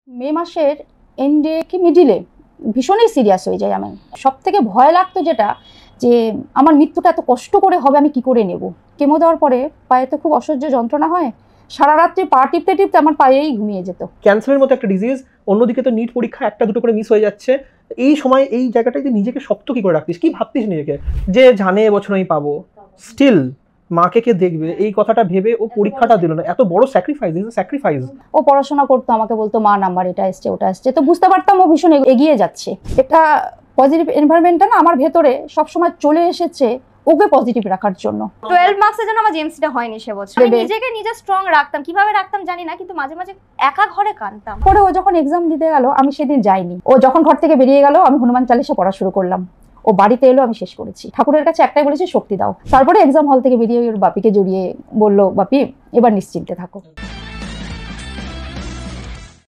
মে মাসের এন্ডে কি মিডিলে ভীষণই সিরিয়াস হয়ে যায়। আমি সব থেকে ভয় লাগতো যেটা যে আমার মৃত্যুটা এত কষ্ট করে হবে, আমি কি করে নেব। কেমো দেওয়ার পরে পায়ে তো খুব অসহ্য যন্ত্রণা হয়, সারা রাত্রি পা টিপতে টিপতে আমার পায়েই ঘুমিয়ে যেত। ক্যান্সারের মতো একটা ডিজিজ, অন্যদিকে তো নিট পরীক্ষা একটা দুটো করে মিস হয়ে যাচ্ছে। এই সময় এই জায়গাটায় যে নিজেকে শক্ত কি করে রাখতিস, কি ভাবতিস নিজেকে যে জানে এবছর আমি পাবো, স্টিল মাকে কে দেখবে, এই কথাটা ভেবে ও পরীক্ষাটা দিল না। এত বড় স্যাক্রিফাইস। ও পড়াশোনা করতো, আমাকে বলতো মা নাম্বার এটা এসছে ওটা এসছে, তো বুঝতে পারতাম ও ভীষণ এগিয়ে যাচ্ছে। এটা পজিটিভ এনভায়রনমেন্টটা না আমার ভেতরে সবসময় চলে এসেছে ওকে পজিটিভ রাখার জন্য। 12 মার্কসের জন্য আমার জেএমসিটা হয়নি সে বছর। আমি নিজেকে নিজে স্ট্রং রাখতাম, কিভাবে রাখতাম জানি না, কিন্তু মাঝে মাঝে একা ঘরে কাঁদতাম। পরে ও যখন এক্সাম দিতে গেল, আমি সেদিন যাইনি। ও যখন ঘর থেকে বেরিয়ে গেল, আমি হনুমান চালিসা পড়া শুরু করলাম। ও বাড়িতে এলো, আমি শেষ করেছি। ঠাকুরের কাছে একটাই বলেছি, শক্তি দাও। তারপরে এক্সাম হল থেকে বেরিয়ে ওর বাপিকে জড়িয়ে বললো, বাপি এবার নিশ্চিন্তে থাকো।